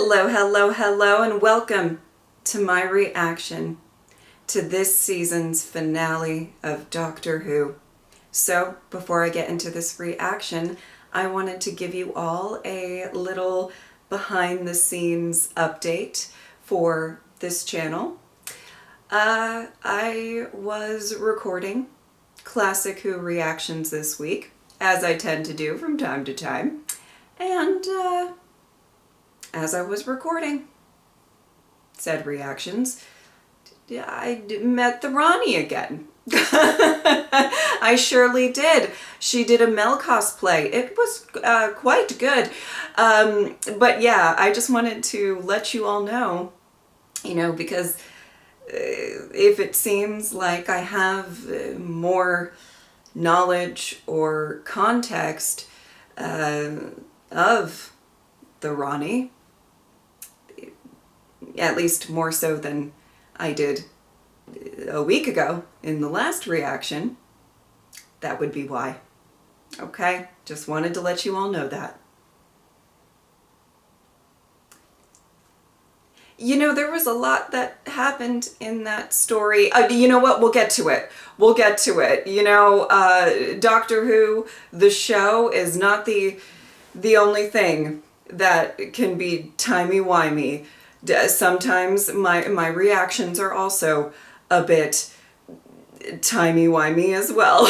Hello, hello, hello, and welcome to my reaction to this season's finale of Doctor Who. So, before I get into this reaction, I wanted to give you all a little behind-the-scenes update for this channel. I was recording Classic Who reactions this week, as I tend to do from time to time, and as I was recording said reactions, I met the Ronnie again. I surely did. She did a Mel cosplay. It was quite good. But yeah, I just wanted to let you all know, because if it seems like I have more knowledge or context of the Ronnie, at least more so than I did a week ago in the last reaction, that would be why. Okay? Just wanted to let you all know that. There was a lot that happened in that story. You know what? We'll get to it. We'll get to it. Doctor Who, the show, is not the only thing that can be timey-wimey. Sometimes my reactions are also a bit timey-wimey as well.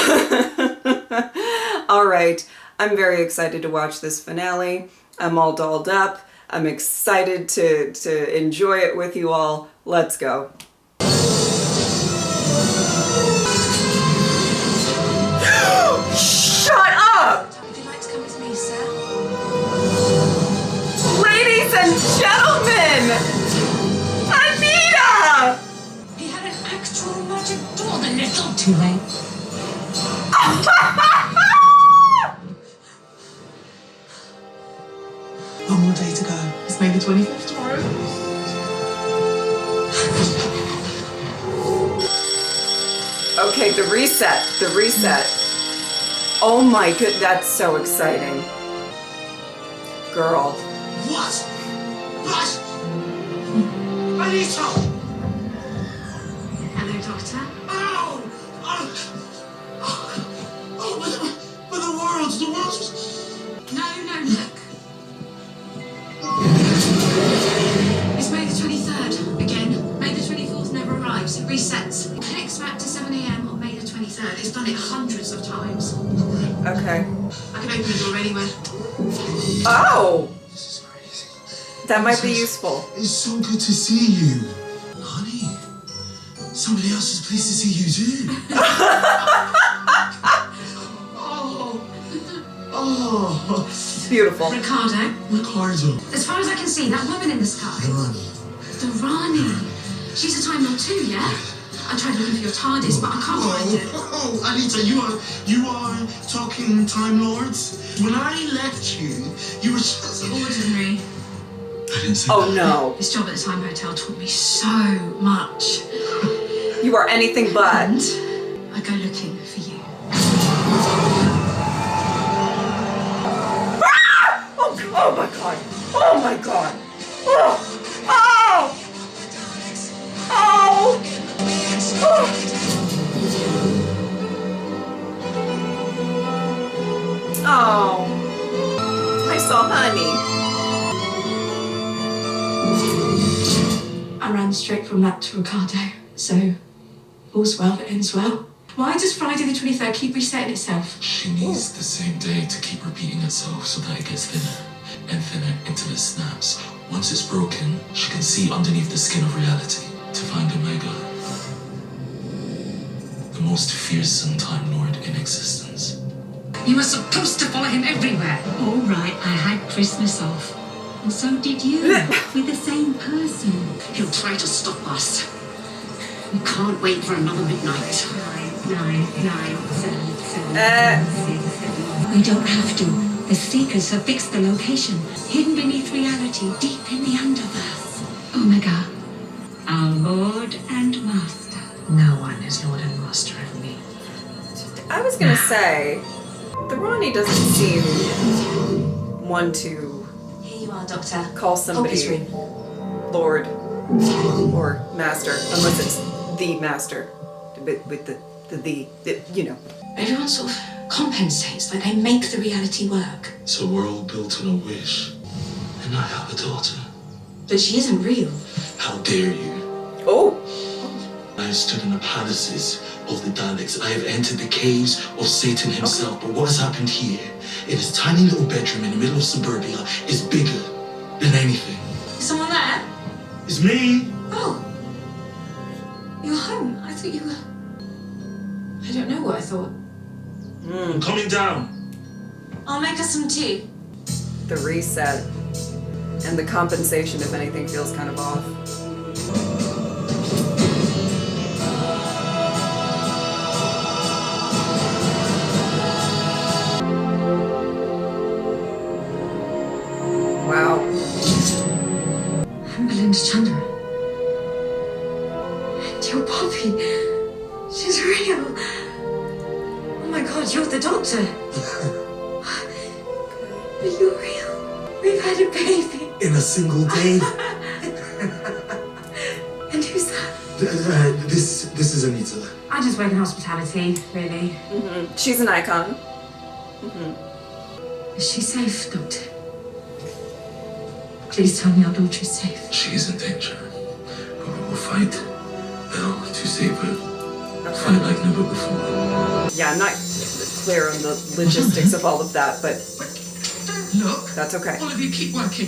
Alright, I'm very excited to watch this finale. I'm all dolled up. I'm excited to enjoy it with you all. Let's go. Shut up! Would you like to come with me, sir? Ladies and gentlemen! Anita! He had an actual magic door, the little too late. One more day to go. It's May the 25th tomorrow. Okay, the reset. Oh my good, that's so exciting. Girl. What? What? Anita! Hello, Doctor. Ow! But the world. No, look. It's May the 23rd. Again, May the 24th never arrives. It resets. It connects back to 7 AM on May the 23rd. It's done it hundreds of times. Okay. I can open the door anywhere. Oh! This is crazy. That might be useful. It's so good to see you. Honey, somebody else is pleased to see you too. Oh. Beautiful. Ricardo. Ricardo. As far as I can see, that woman in the sky. The Ronnie. The Rani. She's a Time Lord too, yeah? I tried looking for your TARDIS, but I can't find it. Oh, Anita, you are talking Time Lords? When I left you, you were just Ordinary. I didn't say Oh that. no. This job at the Time Hotel taught me so much. You are anything but. I go looking for you. Oh my god. Oh my god. Oh. Oh. Oh. Oh. I saw honey. I ran straight from that to Ricardo. So, all's well that ends well. Why does Friday the 23rd keep resetting itself? She needs the same day to keep repeating itself so that it gets thinner and thinner until it snaps. Once it's broken, she can see underneath the skin of reality to find Omega, the most fearsome Time Lord in existence. You were supposed to follow him everywhere. All right, I had Christmas off. And so did you. We're the same person. He'll try to stop us. We can't wait for another midnight. 9, 7, 6, 7. We don't have to. The Seekers have fixed the location, hidden beneath reality, deep in the underverse. Omega, our Lord and Master. No one is Lord and Master of me. I was gonna say, the Ronnie doesn't seem one to Here you are, Doctor. call Oh, this somebody room. Lord or Master, unless it's the Master, with the you know. Everyone sort of compensates, like they make the reality work. So we're all built on a wish. And I have a daughter. But she isn't real. How dare you? Oh, I have stood in the palaces of the Daleks. I have entered the caves of Satan himself. But what has happened here in this tiny little bedroom in the middle of suburbia is bigger than anything. Is someone there? It's me. Oh. You're home. I thought you were... I don't know what I thought. I'm coming down. I'll make us some tea. the reset and the compensation if anything feels kind of off. Wow. I'm Belinda Chandra. And you're Poppy. She's real. Oh my god, you're the doctor. You're real. We've had a baby. In a single day. And who's that? This is Anita. I just work in hospitality, really. Mm-hmm. She's an icon. Is she safe, Doctor? Please tell me our daughter is safe. She is in danger, but we will fight well to save her. Fight like never before. Yeah, I'm not clear on the logistics of all of that, but Look, that's okay. all of you keep working.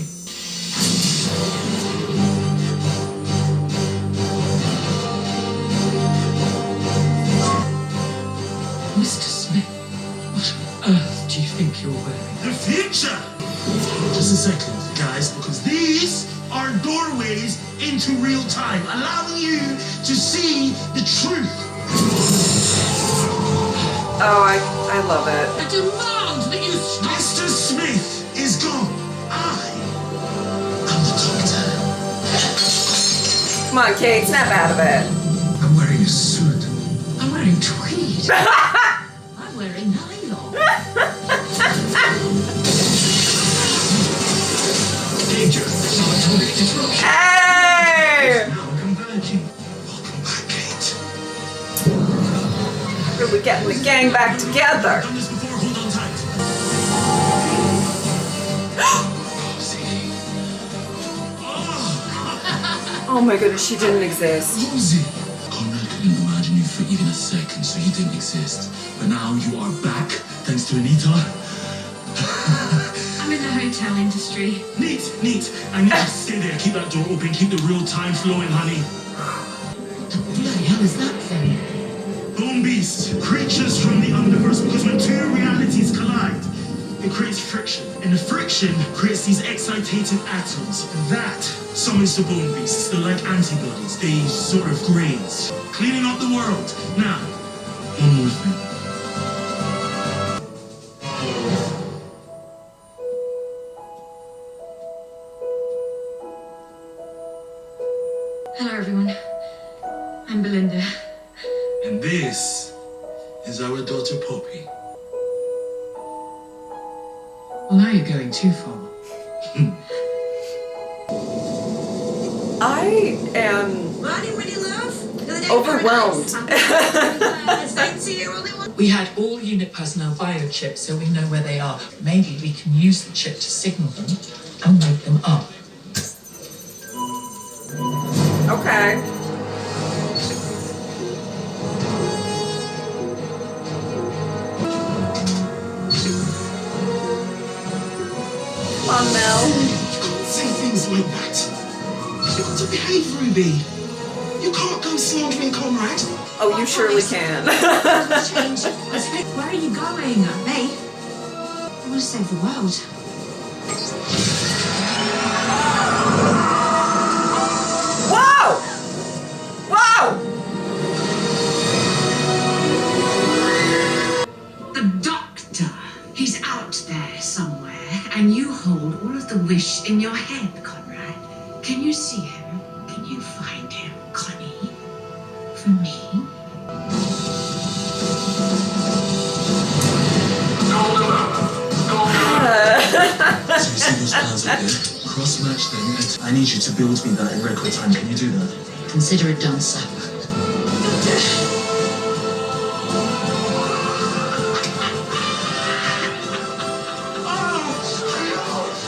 Mr. Smith, what on earth do you think you're wearing? The future! Just a second, guys, because these are doorways into real time, allowing you to see the truth. Oh, I love it. I demand that you stop! Mr. Smith is gone. I am the doctor. Come on, Kate, snap out of it. I'm wearing a suit. I'm wearing tweed. I'm wearing nylon. Danger! Atomic disruption! Hey! Now converging. Welcome back, Kate. Really getting the gang back together. I've done this before, hold on tight. Rosie. Oh my goodness, she didn't exist. Rosie! Conrad couldn't imagine you for even a second, so you didn't exist. But now you are back, thanks to Anita. I'm in the hotel industry. Neat. I need you to stay there. Keep that door open. Keep the real time flowing, honey. What the hell is that thing? Bone beasts, creatures from the underverse, because when two realities collide, it creates friction. And the friction creates these excitated atoms. That summons the bone beasts. They're like antibodies. They sort of graze. Cleaning up the world. Now, one more thing. Hello, everyone. I'm Belinda. And this is our daughter Poppy. Well, now you're going too far. I am Morning, Winnie love. overwhelmed. We had all unit personnel biochips, so we know where they are. Maybe we can use the chip to signal them and wake them up. Okay. Come on, Mel. You can't say things like that. You've got to behave, Ruby. You can't go slandering Conrad. Oh, you surely can. Change. Where are you going? Me? I want to save the world. Whoa! Whoa! The doctor, he's out there somewhere, and you hold all of the wish in your head, Conrad. Can you see him? Can you find him, Connie? For me? So you see those plans up there? match then, and I need you to build me that in record time. Can you do that? Consider it done, sir.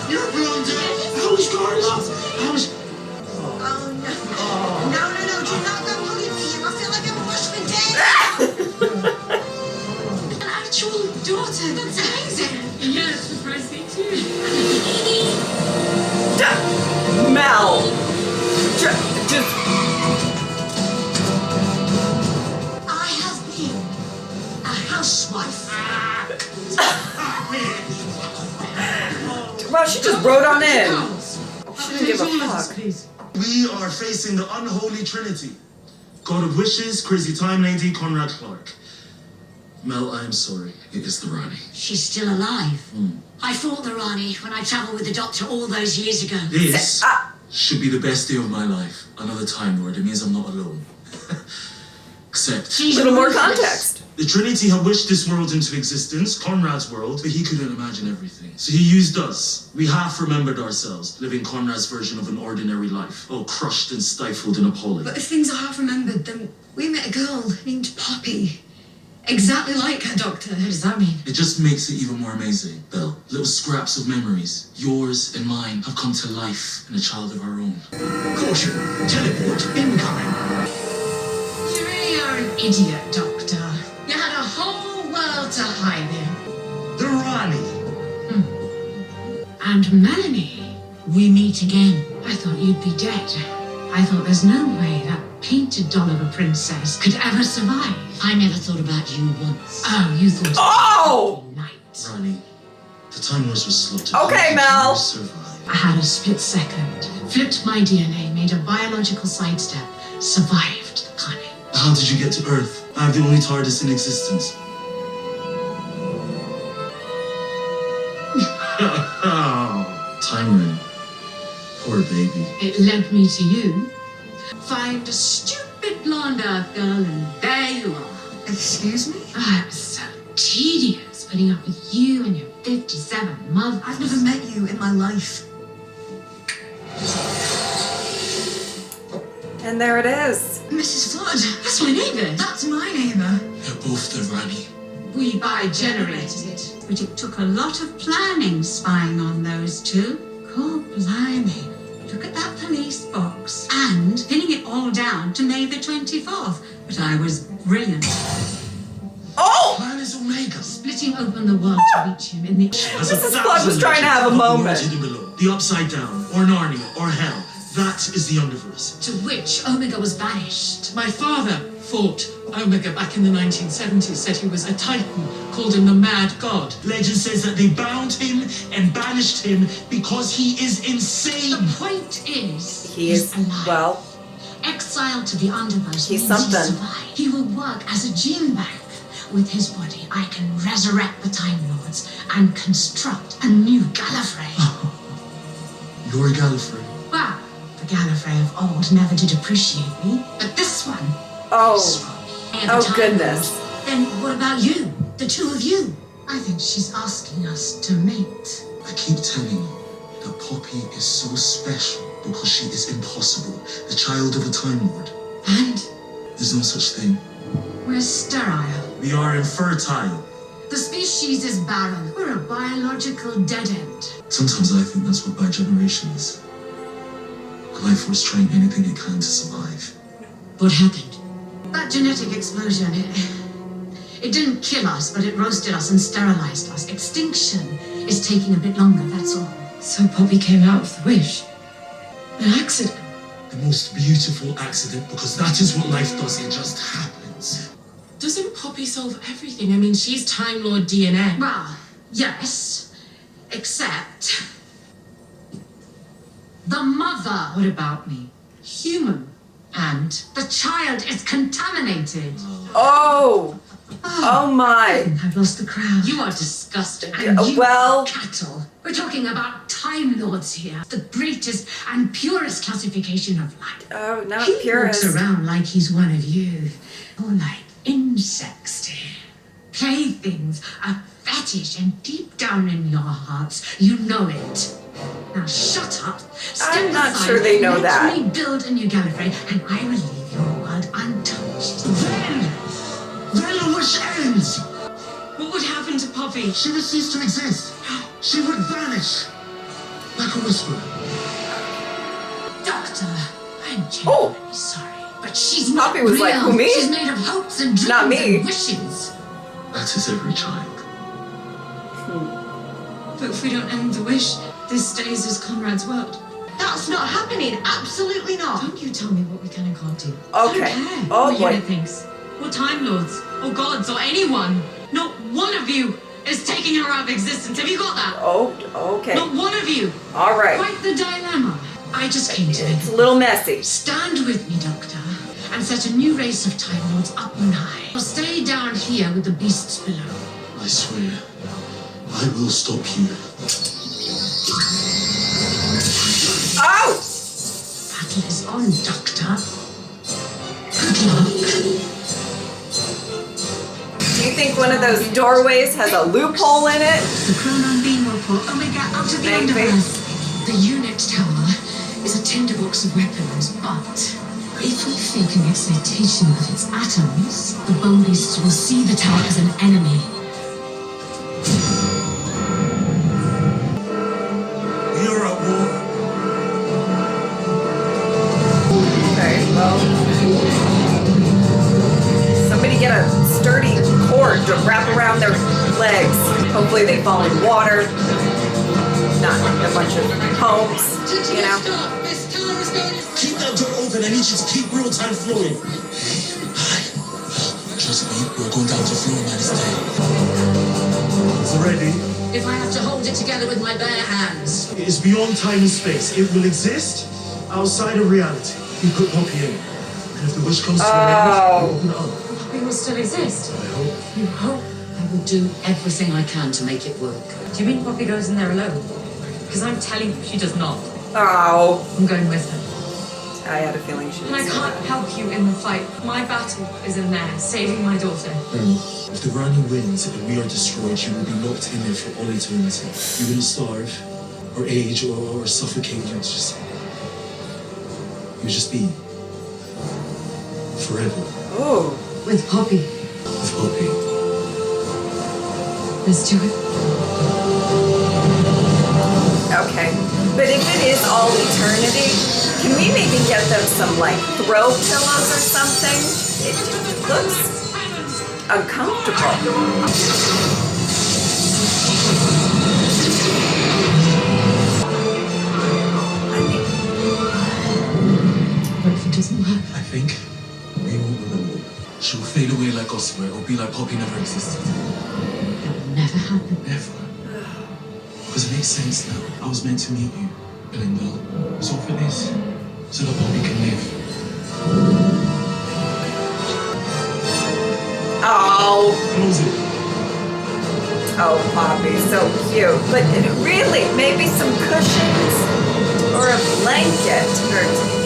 You're blown dead! How is Carla? How is... Oh, no. No, do not go pulling me. I feel like I'm rushed for dead. An actual daughter. That's amazing. Yeah, it's surprising too. Mel! Just. I have been a housewife. Well, she just wrote on in. She didn't give a fuck. We are facing the unholy trinity. God of wishes, crazy time lady, Conrad Clark. Mel, I am sorry. It is the Rani. She's still alive. I fought the Rani when I travelled with the doctor all those years ago. This should be the best day of my life. Another Time Lord. It means I'm not alone. Except... She's A little more ruthless. context. The Trinity had wished this world into existence, Conrad's world, But he couldn't imagine everything. so he used us. We half remembered ourselves, living Conrad's version of an ordinary life, all crushed and stifled in appalling. But if things are half remembered, then we met a girl named Poppy. Exactly like her, Doctor. What does that mean? It just makes it even more amazing, Belle. Little scraps of memories, yours and mine, have come to life in a child of our own. Caution, teleport incoming. You really are an idiot, Doctor. You had a whole world to hide in. The Rani. And Melanie, we meet again. I thought you'd be dead. I thought there's no way that painted doll of a princess could ever survive. I never thought about you once. Oh, you thought Oh! night. Rani, the Time Lords was slaughtered. Okay, How did Mel. you survive? I had a split second, flipped my DNA, made a biological sidestep, survived the carnage. How did you get to Earth? I have the only TARDIS in existence. Time Ring. Poor baby. It led me to you. Find a stupid blonde Earth girl, and there you are. Excuse me? Oh, it was so tedious putting up with you and your 57 mother. I've never met you in my life. And there it is. Mrs. Flood. That's my neighbour. That's my neighbour. They're both the Rani. We bi-generated it, but it took a lot of planning spying on those two. God blimey. Look at that police box. And pinning it all down to May the 24th. But I was brilliant. Oh! Plan is Omega. Splitting open the world to reach him in the... As a Mrs. Flood thousand was trying to have a legends of the moment. world hidden below. The Upside Down, or Narnia, or Hell. That is the Underverse. to which Omega was banished. My father fought Omega back in the 1970s, said he was a titan, called him the Mad God. Legend says that they bound him and banished him because he is insane. The point is, He he's is, alive. well, Exiled to the Underverse He's means something. he survived. He will work as a gene bank. With his body, I can resurrect the Time Lords and construct a new Gallifrey. You're Gallifrey. Well, the Gallifrey of old never did appreciate me, but this one oh. is from me. Oh, goodness. Then what about you? The two of you? I think she's asking us to mate. I keep telling you that Poppy is so special because she is impossible. The child of a Time Lord. And There's no such thing. we're sterile. We are infertile. The species is barren. We're a biological dead end. Sometimes I think that's what bi-generation is. A life force trying anything it can to survive. What happened? That genetic explosion, it didn't kill us, but it roasted us and sterilized us. Extinction is taking a bit longer, that's all. So Poppy came out with the wish. An accident. The most beautiful accident, because that is what life does. It just happens. Doesn't Poppy solve everything? I mean, she's Time Lord DNA. Well, yes, except the mother. What about me? Human. And the child is contaminated. Oh! Oh my. I've lost the crowd. You are disgusting. And Yeah, you well- are cattle. We're talking about Time Lords here. The greatest and purest classification of life. Oh, not He purist. walks around like he's one of you. Or like insects to him. Playthings, a fetish, and deep down in your hearts, you know it. Now shut up. I'm not aside, sure they know that. Let me build a new Gallifrey, and I will leave your world untouched. Then the wish ends. What would happen to Poppy? She would cease to exist. She would vanish. Like a whisper. Doctor, I'm genuinely sorry, but she's Poppy not was real. like, who, me? She's made of hopes and dreams Not me. and wishes. That is every child. But if we don't end the wish, this stays as Conrad's world. That's not happening. Absolutely not. Don't you tell me what we can and can't do. Okay. I don't care Oh, what boy. Unit thinks, or Time Lords, or gods, or anyone. Not one of you is taking her out of existence. Have you got that? Oh, okay. Not one of you. All right. Quite the dilemma. I just came to It's a little messy. Stand with me, Doctor, and set a new race of Time Lords up on high. I'll stay down here with the beasts below. I swear, I will stop you. Oh! Battle is on, Doctor. Good luck. Do you think one of those doorways has a loophole in it? The Chronon beam will pull Omega out of the Maybe. underverse. The unit tower is a tinderbox of weapons, but if we fake an excitation of its atoms, the bone beasts will see the tower as an enemy. We are at war. Okay, well. Somebody get a sturdy cord to wrap around their legs. Hopefully they fall in water. Not a bunch of homes, you know. Keep that door open. I need you to keep real-time flowing. Trust me, we're going down to floor minus 10. It's ready. If I have to hold it together with my bare hands. It is beyond time and space. It will exist outside of reality. You put Poppy in. And if the wish comes to an end, you open it up. Poppy will still exist. I hope. You hope I will do everything I can to make it work. Do you mean Poppy goes in there alone? Because I'm telling you, she does not. Oh, I'm going with her. I had a feeling she And I would say can't that. help you in the fight. My battle is in there, saving my daughter. If the Rani wins and we are destroyed, you will be locked in there for all eternity. You wouldn't starve, or age, or suffocate. You would just be forever Oh, With Poppy. with Poppy. Let's do it. okay. But if it is all eternity, can we maybe get them some, like, throw pillows or something? It looks uncomfortable. I mean, What if it doesn't work? I think we won't remember. She will fade away like Gossamer or be like Poppy never existed. That will never happen. Never. Because it makes sense now. I was meant to meet you, Belinda. So for this, so that Poppy can live. oh, Close it. oh, Poppy, so cute. But really, maybe some cushions or a blanket or,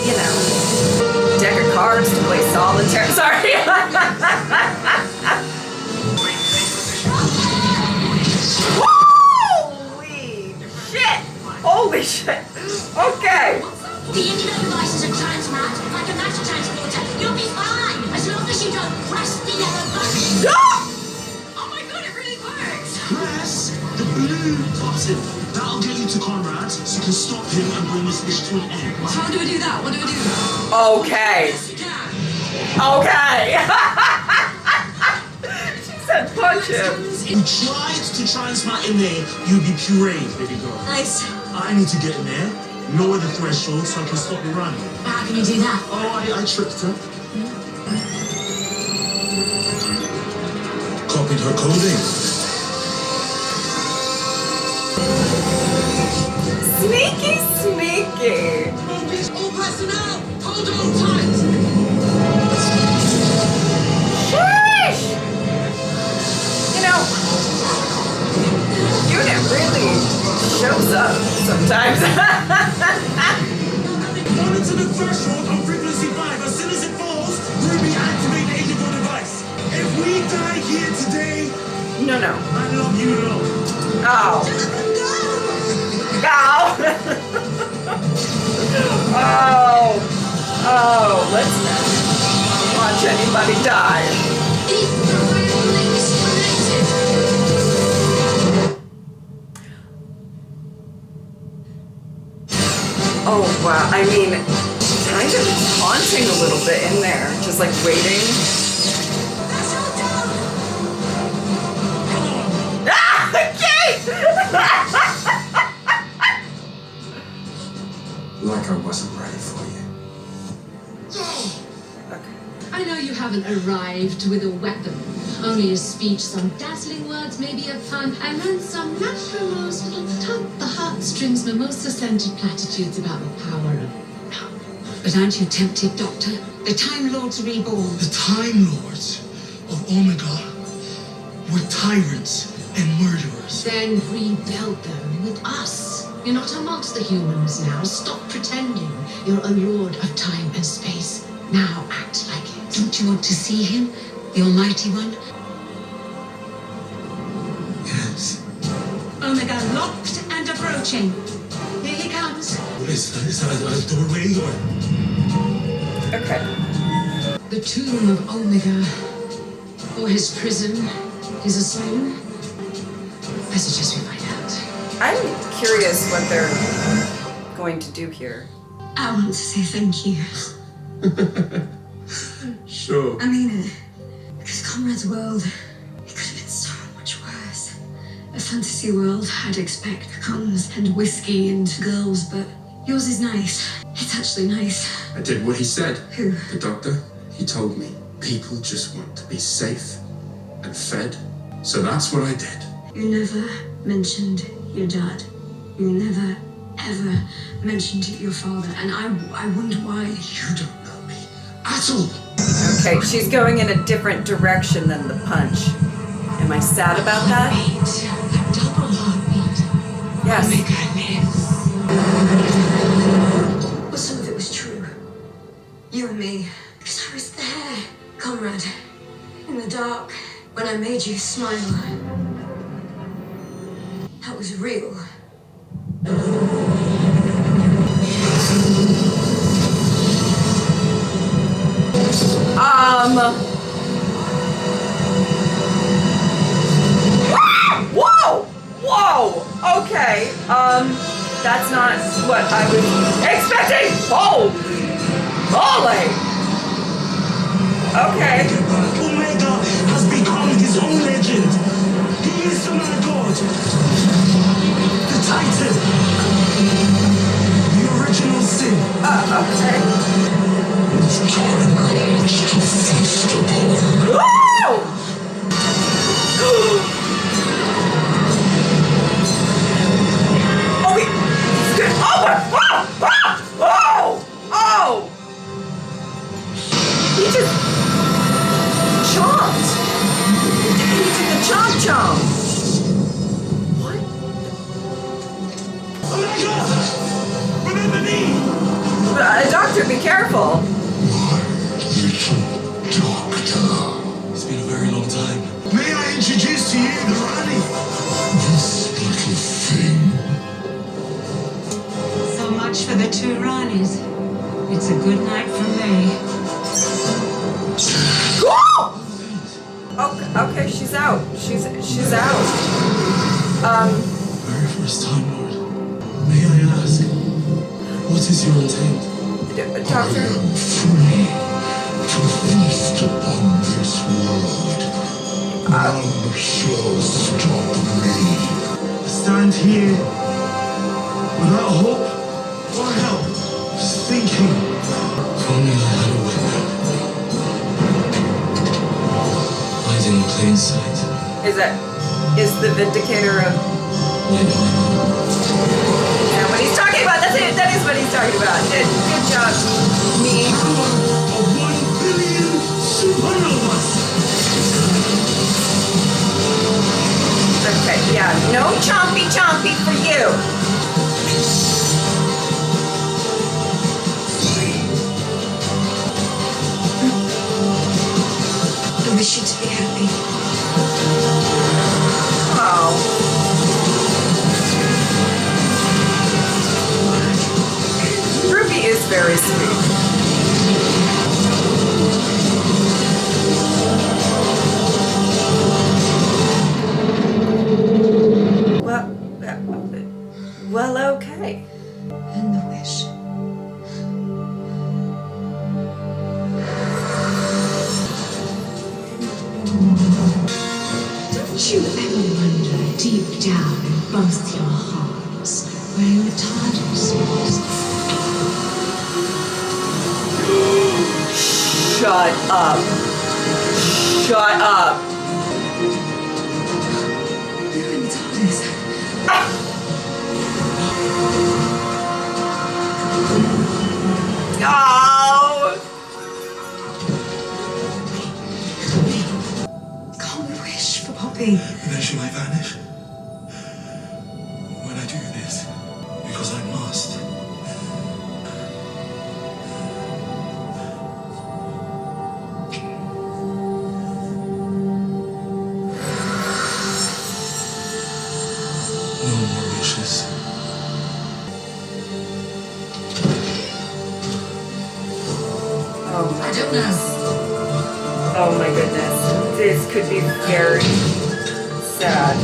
you know, deck of cards to play solitaire. Sorry. Holy shit! Holy shit! Okay. The internet devices are transmat like a matter transporter. You'll be fine as long as you don't press the yellow button. Oh my god, it really works! Press the blue button. That'll get you to Conrad, so you can stop him and bring this wish to an end. How do we do that? What do we do? Okay. Yes, you can. Okay. She said punch him. You tried to transmat in there, you'd be pureed, baby girl. Nice. I need to get in there, lower the threshold so I can stop the run. How can you do that? Oh, I tricked her. Copied her coding. Sneaky, sneaky. All personnel, hold on tight. Sheesh. You know, unit really shows up sometimes. Monitor the threshold on frequency 5. As soon as it falls, Ruby activate the Agent device. If we die here today, No. I love you alone. Oh. Oh. let's watch anybody die. Even the royal name is connected. Oh wow, I mean, kind of haunting a little bit in there, just like waiting. That's all done. Ah, okay! Like I wasn't ready for you. I know you haven't arrived with a weapon. Only a speech, some dazzling words, maybe of fun, and then some lachrymose little tug the heartstrings, mimosa-scented platitudes about the power of love. But aren't you tempted, Doctor? The Time Lords reborn. The Time Lords of Omega were tyrants and murderers. Then rebuild them with us. You're not amongst the humans now. Stop pretending. You're a lord of time and space. Now act like it. Don't you want to see him? The Almighty One? Yes. Omega locked and approaching. Here he comes. Is that a doorway or? Okay. The tomb of Omega. Or his prison. His asylum. I suggest we find out. I'm curious what they're going to do here. I want to say thank you. Sure. I mean it. Because Conrad's world, it could have been so much worse. A fantasy world, I'd expect guns and whiskey and girls, but yours is nice. It's actually nice. I did what he said. Who? The doctor. He told me people just want to be safe and fed. So that's what I did. You never mentioned your dad. You never, ever mentioned your father. And I wonder why. You don't know me at all. Okay, she's going in a different direction than the punch. Am I sad about that? Heartbeat. A double heartbeat. Yes. Omega lives. But some of it was true. You and me. Because I was there, Conrad. In the dark. When I made you smile. That was real. Whoa! Whoa! Okay. That's not what I was expecting! Oh! Holy! Okay. Omega has become his own legend. He is the man god. The Titan. The original sin. Okay. It's time to feast upon. Whoa! Oh, wait. Oh, my. Oh! Oh! He just chomped. He did the chomp. What? Omega! Remember me! Doctor, be careful. Doctor. It's been a very long time. May I introduce to you the Rani? This little thing. So much for the two Ranis. It's a good night for me. Okay, she's out. She's out. Very first time, Lord. May I ask, what is your intent? Doctor. Free to feast upon this world. None shall stop me. Stand here without hope or help. Just thinking. If only I had a weapon. Hiding in plain sight. Is the Vindicator of... Wait, Yeah, what he's talking about. That is what he's talking about. Good job, me. Of 1 billion supernovas. Okay, yeah. No chompy for you. I wish you to be happy. Oh. Ruby is very sweet. you ever wonder deep down in both your hearts where your TARDIS was? Shut up. Shut up. You're in the TARDIS. No! Can't we wish for Poppy? And then she might vanish. When I do this, because I must. No more wishes. Oh my I don't goodness. know. Oh my goodness. This could be very sad.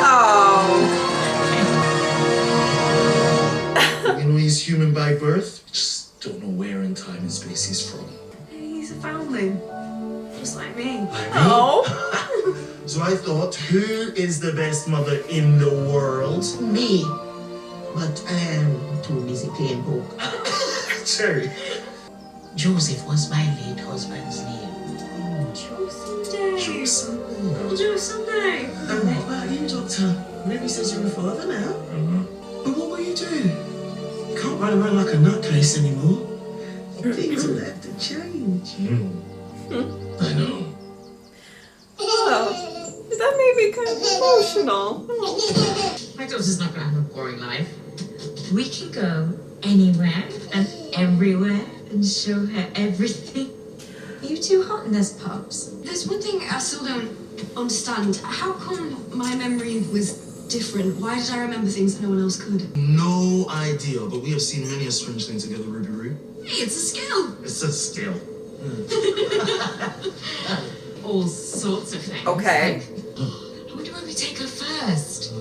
Oh. You know he's human by birth. Just don't know where in time and space he's from. He's a foundling. Just like me. Oh. So I thought, who is the best mother in the world? Me. But I am too busy playing poker. Cherry. Joseph was my late husband's name. Joe someday. And what about you, Doctor? Ruby says you're a father now. But what will you do? You can't run around like a nutcase anymore. Things will have to change. I know. Oh. That made me kind of emotional. My daughter's not going to have a boring life. We can go anywhere and everywhere and show her everything. Are you too hot in those pubs? There's one thing I still don't understand. How come my memory was different? Why did I remember things that no one else could? No idea, but we have seen many a strange thing together, Ruby Roo. Hey, it's a skill. It's a skill. All sorts of things. Okay. I wonder where we take her first.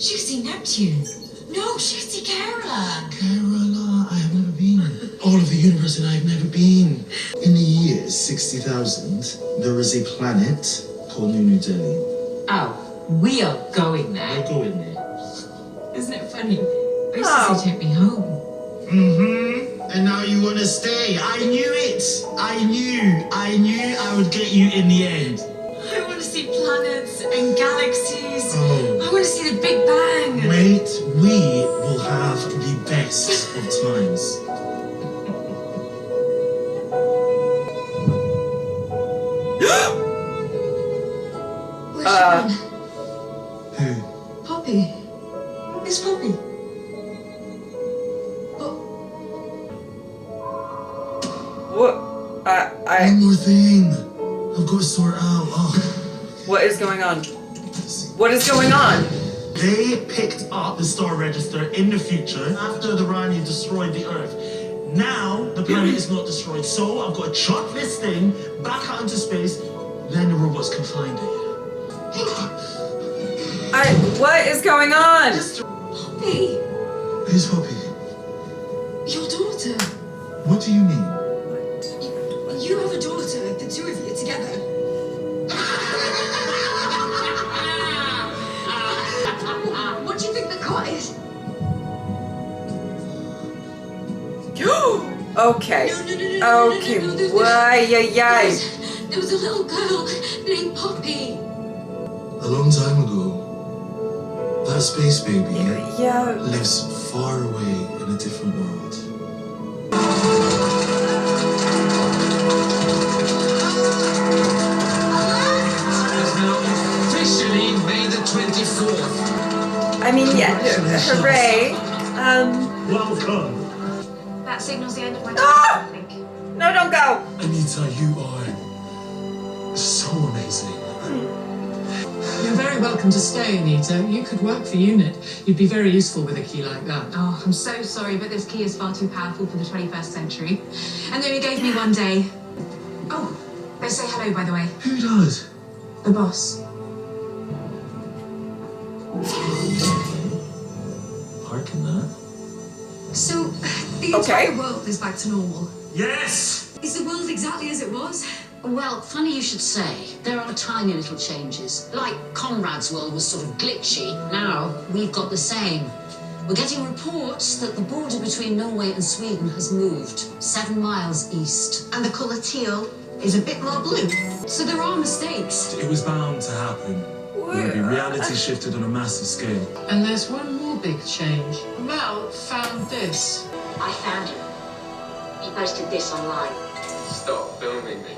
She could see Neptune. No, she could see Kerala. Kerala, I have never been. All of the universe and I have never been. In the year 60,000, there is a planet called New Delhi. Oh, we are going there. I'll go in there. Isn't it funny? I used Oh. to say take me home. And now you want to stay. I knew it. I knew I would get you in the end. I want to see planets and galaxies. Oh. I want to see the Big Bang. Wait, we will have the best of times. Where's she gone? Who? Poppy. It's Poppy. But What? One more thing. I've got to sort out. Oh. What is going on? What is going on? They picked up the star register in the future after the Rani destroyed the Earth. Now the planet is not destroyed, so I've got to chuck this thing back out into space. Then the robots can find it. What is going on? Poppy, Who's Poppy? your daughter. What do you mean? You have a daughter. The two of you together. What do you think the cut is? Okay. No. Okay. There's- Why? There was a little girl named Poppy. A long time ago, that space baby Yeah. lives far away in a different world. It's now officially May the 24th. I mean, yeah. Hooray. Welcome. That signals the end of my Ah! time, I think. No, don't go. Anita, you are so amazing. You're very welcome to stay, Anita. You could work for UNIT. You'd be very useful with a key like that. Oh, I'm so sorry, but this key is far too powerful for the 21st century. And they only gave me one day. Oh, they say hello, by the way. Who does? The boss. Parking that. So, the Okay. entire world is back to normal. Yes! Is the world exactly as it was? Well, funny you should say. There are tiny little changes. Like Conrad's world was sort of glitchy. Now we've got the same. We're getting reports that the border between Norway and Sweden has moved 7 miles east. And the colour teal is a bit more blue. So there are mistakes. It was bound to happen. Ruby, reality shifted on a massive scale. And there's one more big change. Mel found this. I found him. He posted this online. Stop filming me.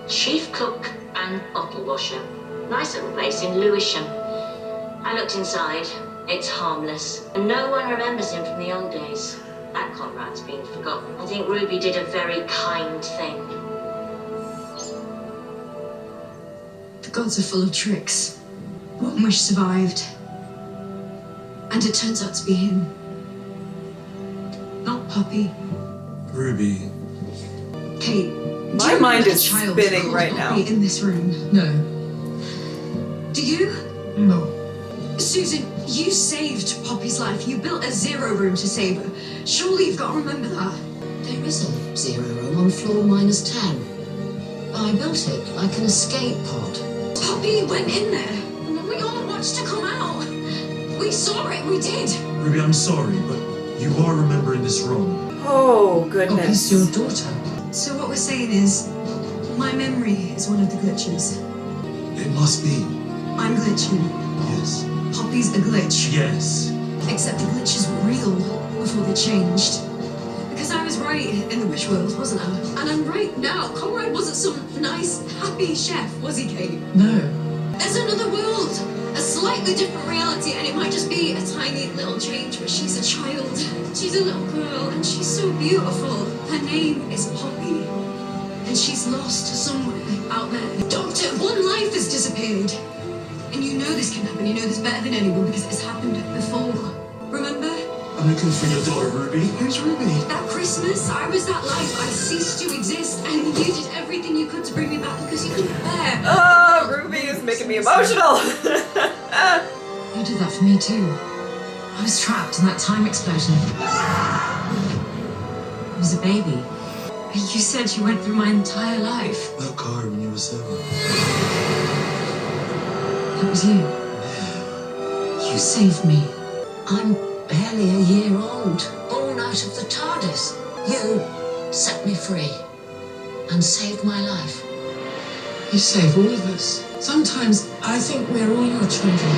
Chief cook and bottle washer. Nice little place in Lewisham. I looked inside. It's harmless. And no one remembers him from the old days. That Conrad's been forgotten. I think Ruby did a very kind thing. The gods are full of tricks. One wish survived. And it turns out to be him. Not Poppy. Ruby, Kate. My do you mind know is a child spinning called right now. Poppy in this room? No. Do you? no. Susan, you saved Poppy's life. You built a zero room to save her. Surely you've got to remember that. There is a zero room on floor -10. I built it like an escape pod. Poppy went in there. And we all watched her come out. We saw it. We did. Ruby, I'm sorry, but you are remembering this wrong. Oh, Poppy's goodness. your daughter. So what we're saying is, my memory is one of the glitches. It must be. I'm glitching. Yes. Poppy's a glitch. Yes. Except the glitches were real before they changed. Because I was right in the wish world, wasn't I? And I'm right now. Conrad wasn't some nice, happy chef, was he, Kate? No. There's another world, a slightly different reality, and it might just be a tiny little change, but she's a child. She's a little girl, and she's so beautiful. Her name is Poppy. And she's lost somewhere out there. Doctor, one life has disappeared. And you know this can happen. You know this better than anyone because it's happened before. Remember? I'm looking for your daughter, Ruby. Who's Ruby? That Christmas, I was that life. I ceased to exist, and you did everything you could to bring me back because you couldn't bear. Oh, Ruby is making me emotional. You did that for me too. I was trapped in that time explosion. I was a baby. You said you went through my entire life. That car when you were 7. That was you. You saved me. I'm barely a year old, born out of the TARDIS. You set me free and saved my life. You save all of us. Sometimes I think we're all your children.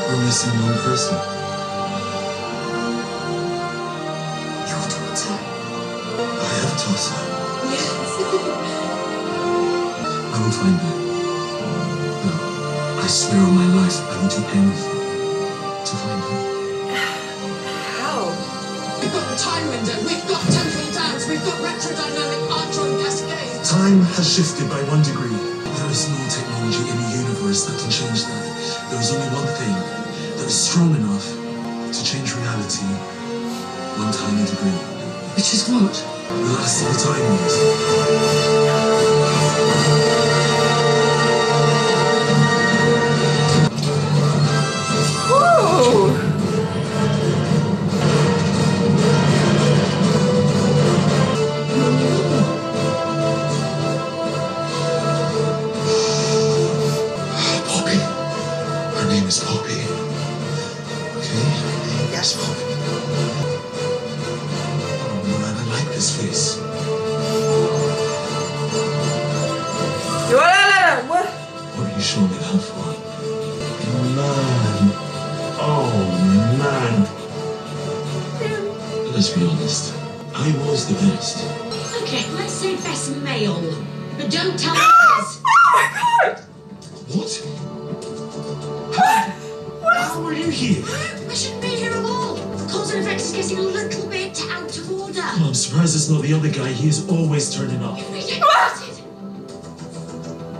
We're missing one person. Your daughter. I have a tosser. Yes. I will find her. No, I swear on my life, I will do anything to find her. How? We've got the time window, we've got temporal dams, we've got retrodynamic hadron cascades. Time has shifted by 1 degree. There is no technology in the universe that can change that. There is only one thing that is strong enough to change reality 1 tiny degree. Which is what? The last of the time wars. Woo! Poppy. Her name is Poppy. Okay? Yes, Poppy. Oh man, I like this face. What? What are you showing me that for? Man. Oh man. Let's be honest. I was the best. Okay, let's say best male, but don't tell me this. Oh my god! What? How are you here? We shouldn't be here at all. The cause and effect just getting a little bit out of order. Oh, I'm surprised it's not the other guy. He is always turning up. I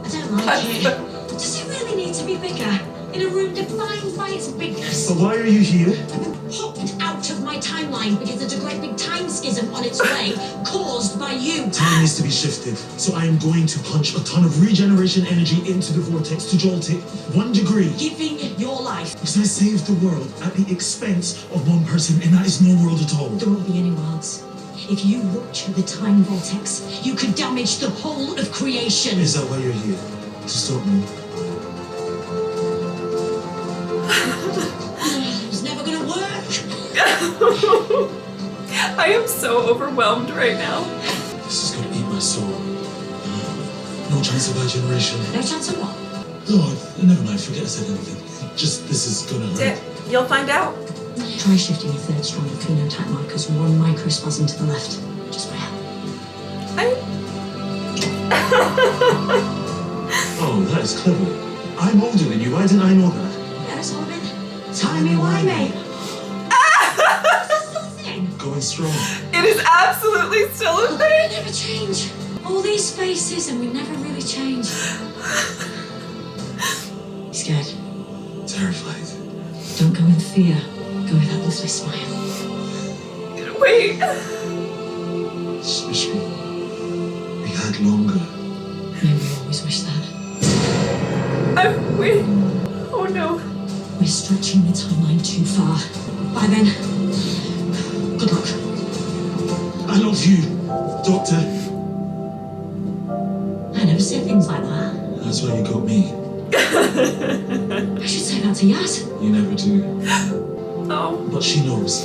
don't like it. Does it really need to be bigger? In a room defined by its bigness? But why are you here? I've been popped out of my timeline because there's a great big time schism on its way caused by you. Time needs to be shifted. So I am going to punch a ton of regeneration energy into the vortex to jolt it 1 degree. Giving your life. Because I saved the world at the expense of one person, and that is no world at all. There won't be any worlds. If you rupture the time vortex, you could damage the whole of creation. Is that why you're here? To stop me? It's never gonna work. I am so overwhelmed right now. This is gonna eat my soul. No chance of regeneration. No chance of what? Oh, never mind. Forget I said anything. Just, this is gonna hurt. You'll find out. Try shifting your third strand of phenotype markers 1 microspasm to the left. Just where? Oh, that is clever. I'm older than you. Why didn't I know that? Yeah, it's all been timey-wimey. Going strong. It is absolutely still a We thing. never change. All these faces and we never really change. Scared. Terrified. Don't go in fear. Go with that lovely smile. Wait. Just wish we had longer. Maybe we always wish that. Wait. Oh no. We're stretching the timeline too far. By then, good luck. I love you, Doctor. I never say things like that. That's why you got me. I should say that to Yaz. You never do. Oh. But she knows.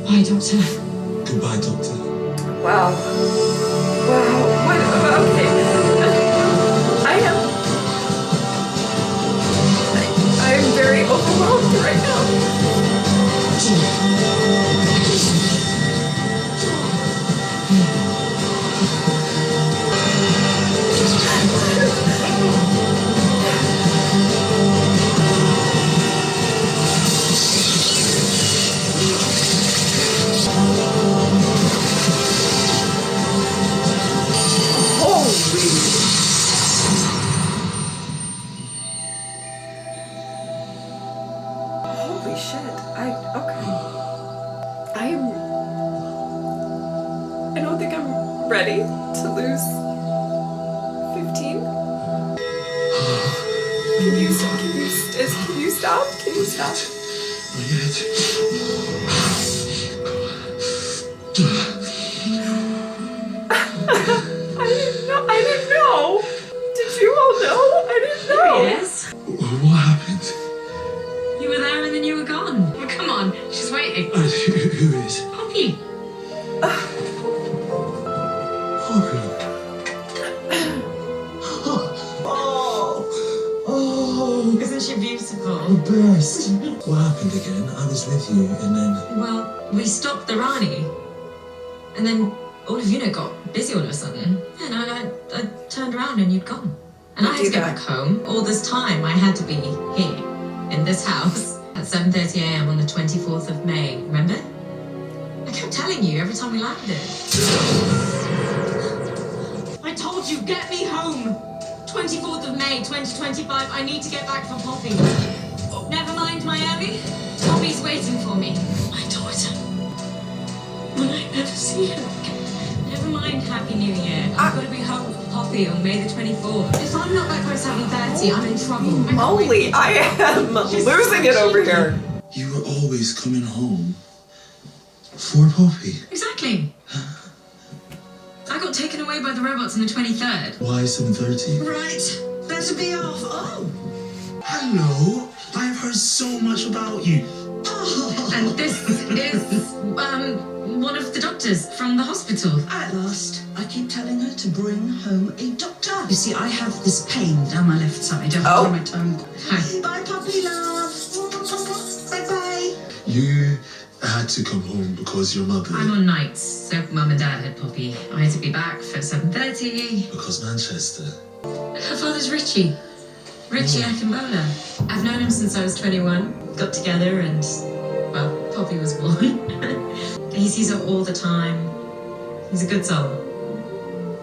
Bye, Doctor. Goodbye, Doctor. Wow. Wow. What? Okay. I am very overwhelmed right now. Holy shit. Okay. I don't think I'm ready to lose 15. Can you stop? Can you stop? Can you stop? Not yet. I didn't know. Did you all know? I didn't know. Yes. What happened? You were there and then you were gone. Well, come on. She's waiting. Who is? Poppy. Poppy. Oh, Isn't she beautiful? the best. What happened again? I was with you, and then... Well, we stopped the Rani. And then all of you got busy all of a sudden. And I turned around and you'd gone. And I had to get back home. All this time I had to be here, in this house, at 7:30 a.m. on the 24th of May. Remember? I kept telling you every time we landed. I told you, get me home! 24th of May, 2025, I need to get back for Poppy. Never mind, Miami. Poppy's waiting for me. My daughter. Will I never see her again? Never mind Happy New Year. I've got to be home for Poppy on May the 24th. If I'm not back by 7:30, I'm in trouble. Moly, I am losing it over here. You were always coming home for Poppy. Exactly. I got taken away by the robots on the 23rd. Why 7:30? Right, better be off. Oh, Hello. I've heard so much about you. And this is, one of the doctors from the hospital. at last. I keep telling her to bring home a doctor. You see, I have this pain down my left side. Oh. My tongue. Hi. Bye, puppy love. Bye-bye. You had to come home because your mother... I'm on nights, so Mum and Dad had Poppy. I had to be back for 7:30. Because Manchester. Her father's Richie. Richie Akimbola. I've known him since I was 21. Got together and, well, Poppy Poppy was born. He sees her all the time. He's a good soul.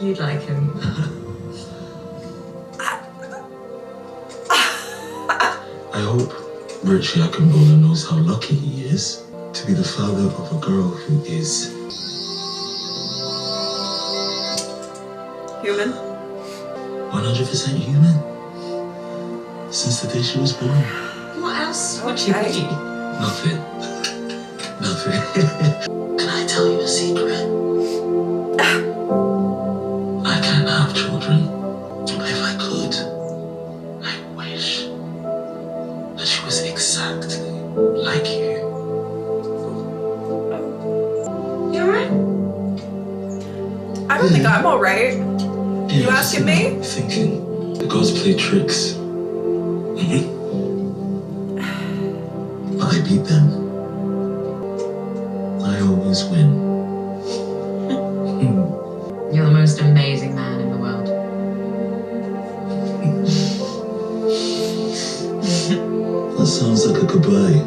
You'd like him. I hope Richie Akimbola knows how lucky he is to be the father of a girl who is Human? 100% human. Since the day she was born. What else would she Okay. be? Nothing. Nothing. Can I tell you a secret? I can't have children. But if I could, I wish that she was exactly like you. You alright? I don't think I'm alright. You asking me? Thinking the gods play tricks. But I beat them. I always win. You're the most amazing man in the world. That sounds like a goodbye.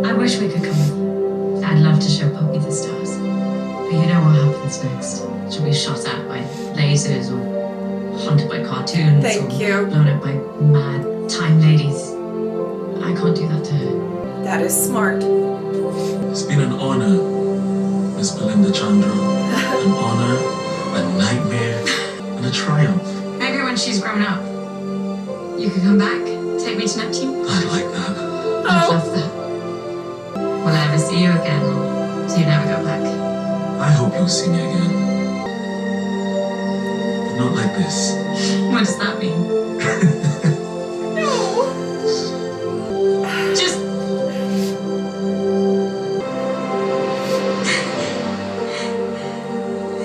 I wish we could come. I'd love to show Poppy the stars. But you know what happens next. She'll be shot at by lasers or haunted by cartoons. Thank or you. blown up by mad time ladies. I can't do that to her. That is smart. It's been an honor, Miss Belinda Chandra. An honor, a nightmare, and a triumph. Maybe when she's grown up, you could come back, take me to Neptune. I'd like that. I'd love that. Will I ever see you again? So you never go back? I hope you'll see me again. But not like this. What does that mean? Just...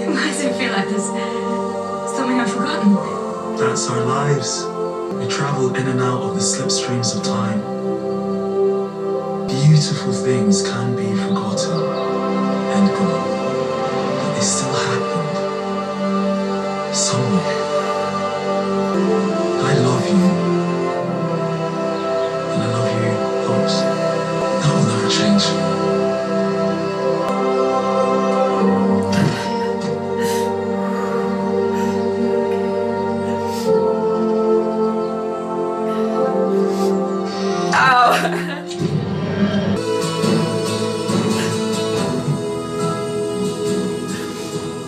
Why does it feel like there's something I've forgotten? That's our lives. We travel in and out of the slipstreams of time. Beautiful things can be forgotten and gone, but they still happened somewhere. I love you, and I love you most. That will never change.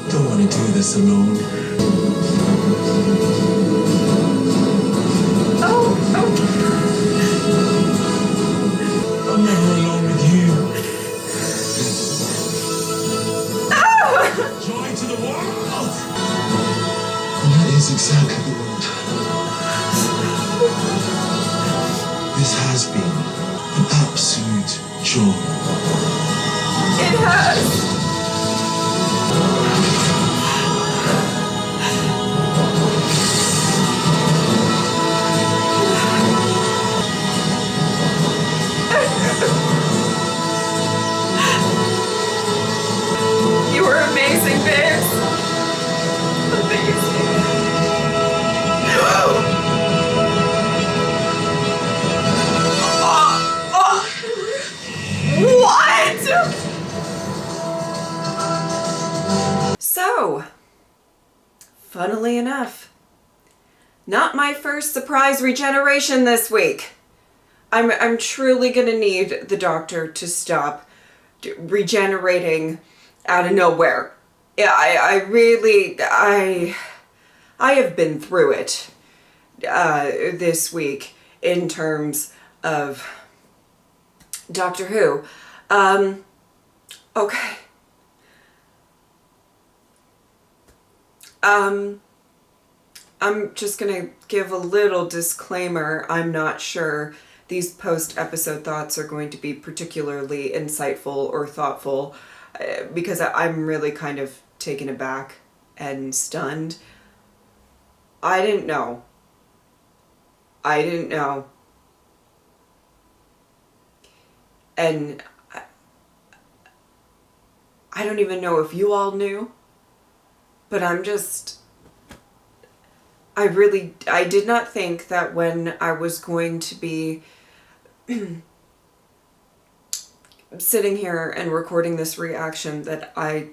Don't want to do this alone. I'm never alone with you. Joy to the world! And that is exactly the word. This has been an absolute joy. It has. You were amazing, babes. Amazing. What? So, funnily enough, not my first surprise regeneration this week. I'm truly gonna need the doctor to stop regenerating out of nowhere. Yeah, I have been through it this week in terms of Doctor Who. Okay. I'm just gonna give a little disclaimer. I'm not sure these post-episode thoughts are going to be particularly insightful or thoughtful because I'm really kind of taken aback and stunned. I didn't know. And I don't even know if you all knew, but I'm just I did not think that when I was going to be sitting here and recording this reaction that I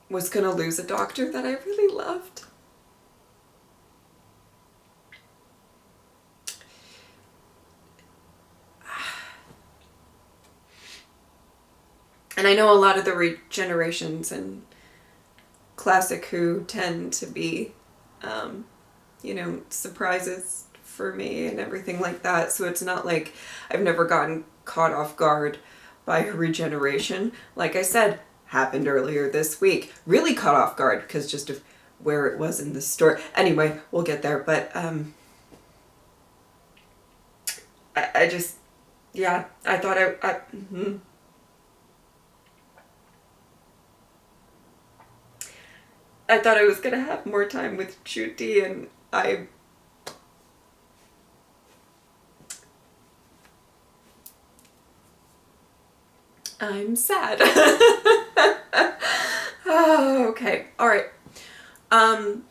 was going to lose a doctor that I really loved. And I know a lot of the regenerations and Classic Who tend to be, you know, surprises for me and everything like that. So it's not like I've never gotten caught off guard by a regeneration. Like I said, happened earlier this week. Really caught off guard because just of where it was in the story. Anyway, we'll get there. But I just, yeah, I thought I thought I was gonna have more time with Ncuti, and I'm sad. Oh, okay. All right. I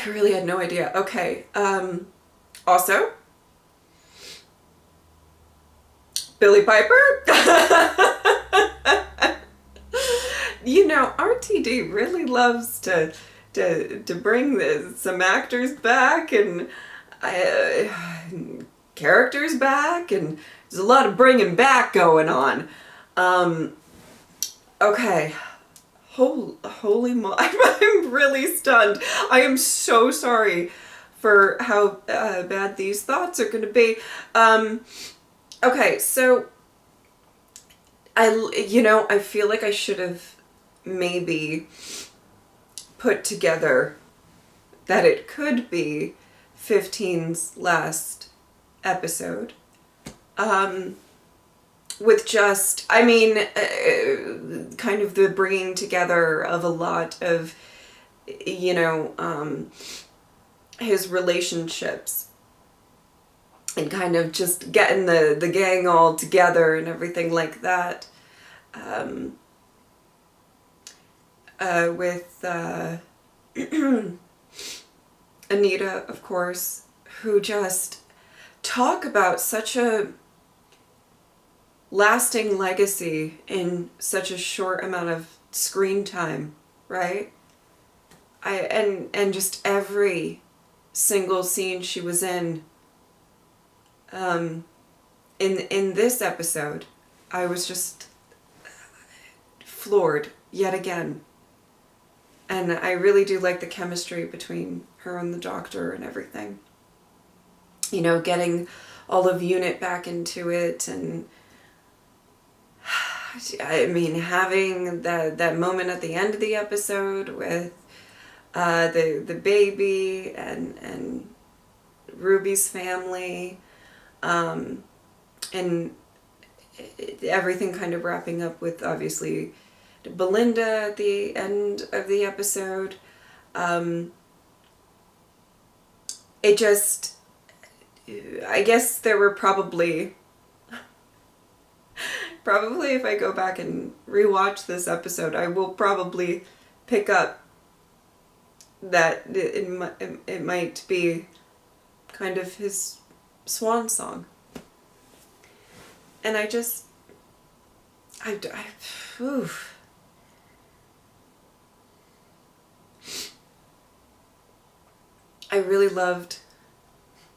really had no idea. Okay. Also, Billy Piper. You know, RTD really loves to bring some actors back and characters back, and there's a lot of bringing back going on. Okay. Holy moly. I'm really stunned. I am so sorry for how bad these thoughts are going to be. Okay, so I feel like I should have maybe put together that it could be 15's last episode. With just, I mean, kind of the bringing together of a lot of, his relationships and kind of just getting the gang all together and everything like that. With Anita, of course, who just talk about such a lasting legacy in such a short amount of screen time, right? And just every single scene she was in this episode, I was just floored yet again. And I really do like the chemistry between her and the doctor and everything. You know, getting all of UNIT back into it, and I mean, having that moment at the end of the episode with the baby and Ruby's family, and everything kind of wrapping up with, obviously, Belinda at the end of the episode. It just, I guess there were probably if I go back and rewatch this episode, I will probably pick up that it might be kind of his swan song. And I really loved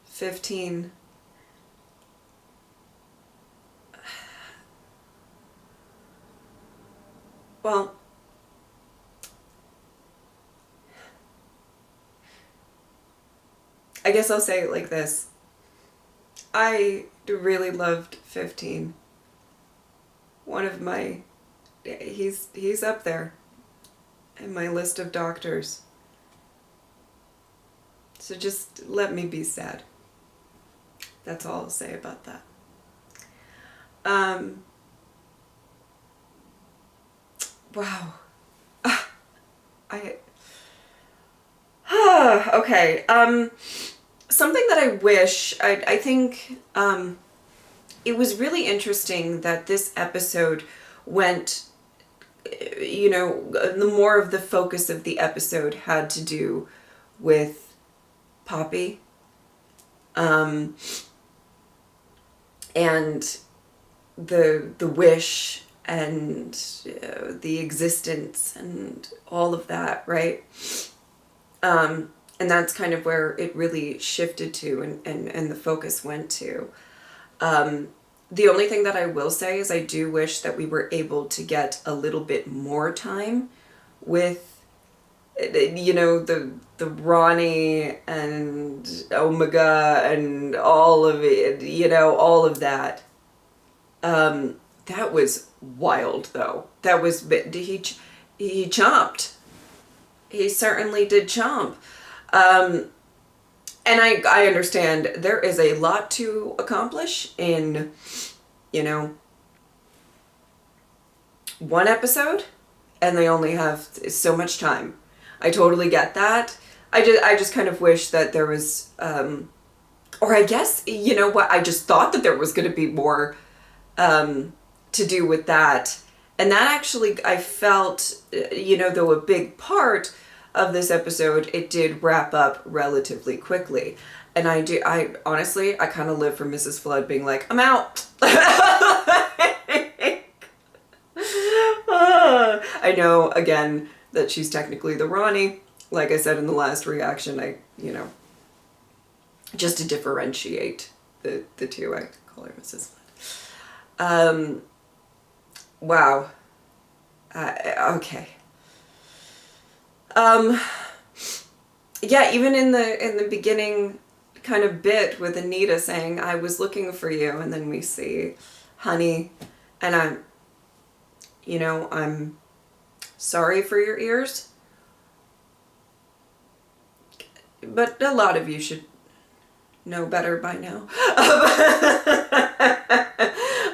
15. Well, I guess I'll say it like this. I really loved 15. One of my, he's up there in my list of doctors. So just let me be sad. That's all I'll say about that. Wow. Okay. Something that I wish, I think, it was really interesting that this episode went you know, the more of the focus of the episode had to do with Poppy. And the wish and the existence and all of that, right? And that's kind of where it really shifted to and the focus went to. The only thing that I will say is I do wish that we were able to get a little bit more time with, you know, the Ronnie and Omega and all of it, you know, all of that. That was wild, though. That was, he chomped. He certainly did chomp. And I understand there is a lot to accomplish in, you know, one episode, and they only have so much time. I totally get that. I just kind of wish that there was, or I guess, you know what, I just thought that there was going to be more to do with that. And that actually, I felt, you know, though a big part of this episode, it did wrap up relatively quickly. And I honestly, I kind of live for Mrs. Flood being like, I'm out. I know, again, that she's technically the Ronnie. Like I said in the last reaction, you know, just to differentiate the two, I call her Mrs. Flood. Wow. Okay. Yeah, even in the beginning kind of bit with Anita saying, I was looking for you, and then we see Honey, and I'm sorry for your ears, but a lot of you should know better by now.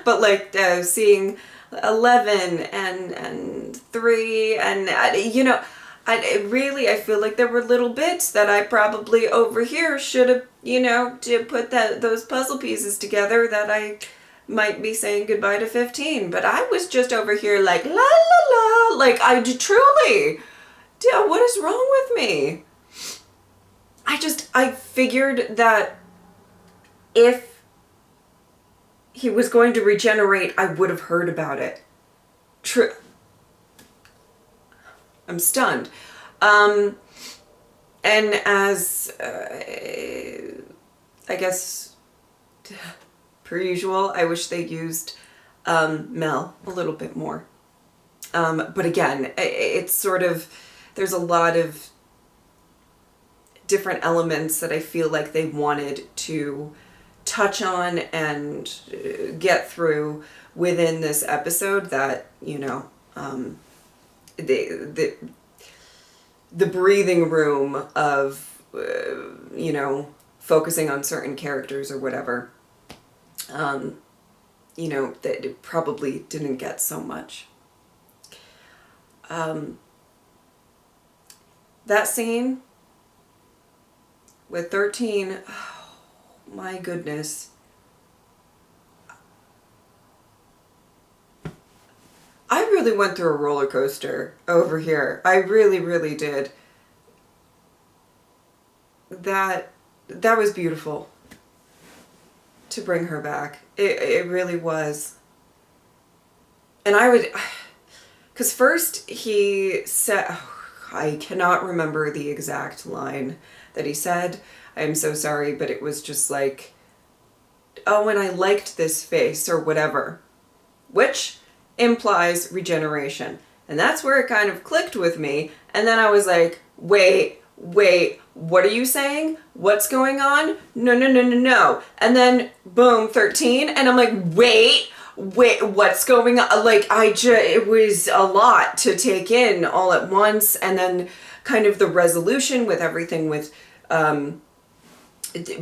But like seeing 11 and 3 and you know, I feel like there were little bits that I probably over here should have, you know, to put those puzzle pieces together that I might be saying goodbye to 15. But I was just over here like, la la la, like I truly, what is wrong with me? I figured that if he was going to regenerate, I would have heard about it. True. I'm stunned. And as, I guess, per usual, I wish they used Mel a little bit more. But again, it's sort of, there's a lot of different elements that I feel like they wanted to touch on and get through within this episode that, you know, the breathing room of, you know, focusing on certain characters or whatever, you know, that it probably didn't get so much. That scene with 13, oh my goodness. I really went through a roller coaster over here. I really, really did. That was beautiful to bring her back. It really was. And I would, because first he said, I cannot remember the exact line that he said. I'm so sorry, but it was just like, oh, and I liked this face or whatever, which implies regeneration. And that's where it kind of clicked with me. And then I was like, wait, what are you saying? What's going on? No. And then boom, 13. And I'm like, wait, what's going on? Like, it was a lot to take in all at once. And then kind of the resolution with everything with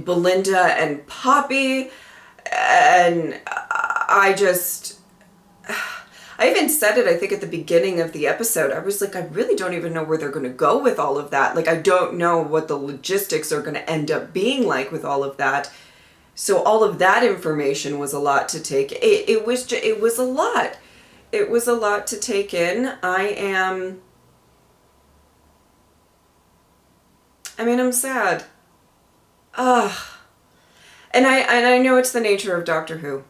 Belinda and Poppy. And I even said it, I think, at the beginning of the episode. I was like, I really don't even know where they're going to go with all of that. Like, I don't know what the logistics are going to end up being like with all of that. So all of that information was a lot to take. It was a lot. it was a lot to take in. I'm sad. Ugh. And I know it's the nature of Doctor Who.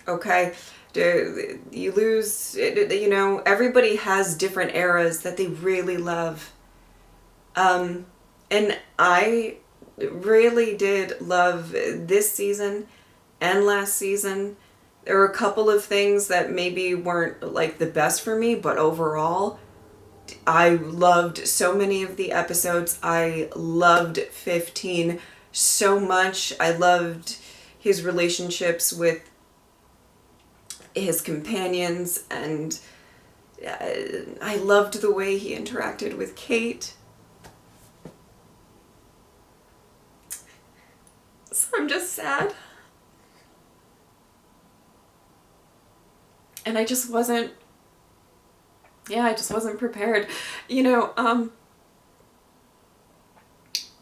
Okay? You lose, everybody has different eras that they really love. And I really did love this season and last season. There were a couple of things that maybe weren't like the best for me, but overall, I loved so many of the episodes. I loved 15 so much. I loved his relationships with his companions, and I loved the way he interacted with Kate. So I'm just sad. And I just wasn't prepared.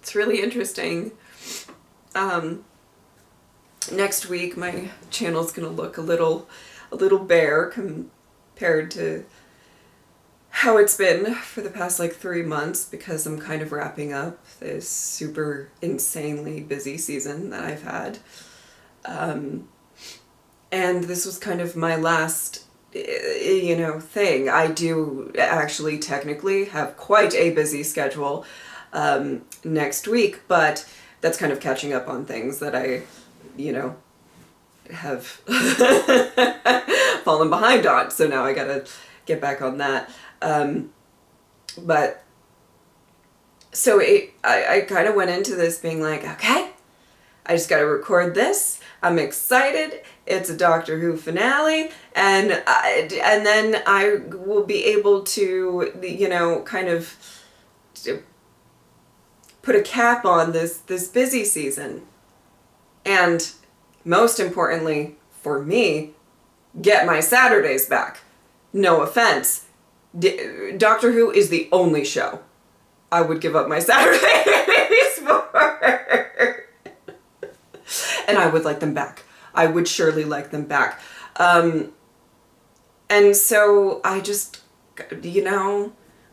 It's really interesting. Next week my channel's gonna look a little bare compared to how it's been for the past like 3 months, because I'm kind of wrapping up this super insanely busy season that I've had. And this was kind of my last, thing. I do actually technically have quite a busy schedule next week, but that's kind of catching up on things that I, have fallen behind on. So now I gotta get back on that. But so I kind of went into this being like, okay, I just gotta record this. I'm excited. It's a Doctor Who finale, and then I will be able to, kind of put a cap on this busy season. And most importantly, for me, get my Saturdays back. No offense. Doctor Who is the only show I would give up my Saturdays for. And I would like them back. I would surely like them back. And so I just,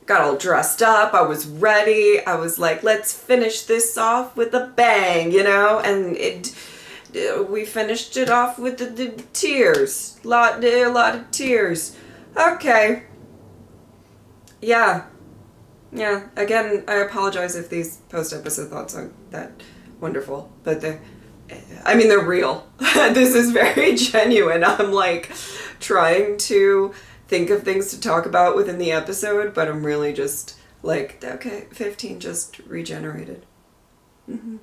got all dressed up. I was ready. I was like, let's finish this off with a bang, and we finished it off with the tears. A lot of tears. Okay. Yeah. Again, I apologize if these post-episode thoughts aren't that wonderful, but they're real. This is very genuine. I'm like trying to think of things to talk about within the episode, but I'm really just like, okay, 15 just regenerated. Yeah.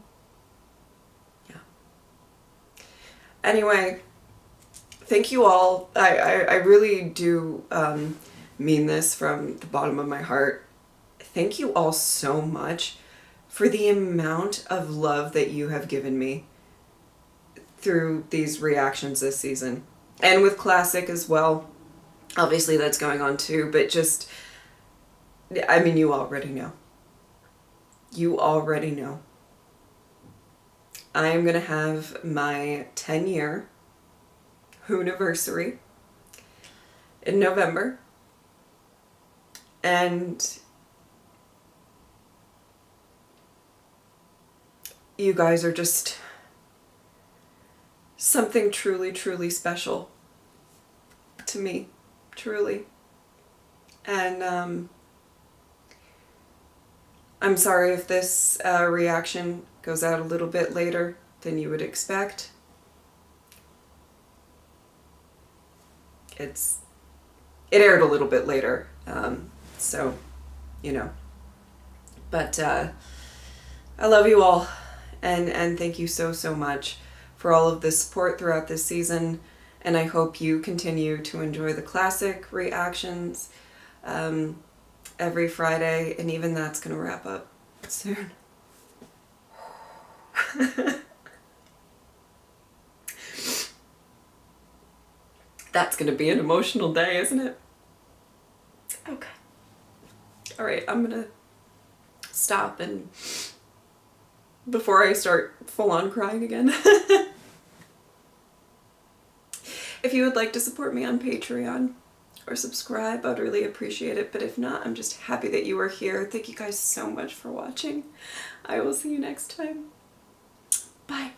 Anyway, thank you all. I really do mean this from the bottom of my heart. Thank you all so much for the amount of love that you have given me through these reactions this season. And with Classic as well. Obviously that's going on too, but just, you already know. You already know. I am going to have my 10-year Who-niversary in November. And you guys are just something truly, truly special to me. Truly. And I'm sorry if this reaction goes out a little bit later than you would expect. It aired a little bit later, so, But I love you all, and thank you so, so much for all of the support throughout this season. And I hope you continue to enjoy the Classic reactions every Friday, and even that's going to wrap up soon. That's going to be an emotional day, isn't it? Okay. All right, I'm going to stop and before I start full-on crying again. If you would like to support me on Patreon, or subscribe. I'd really appreciate it. But if not, I'm just happy that you are here. Thank you guys so much for watching. I will see you next time. Bye.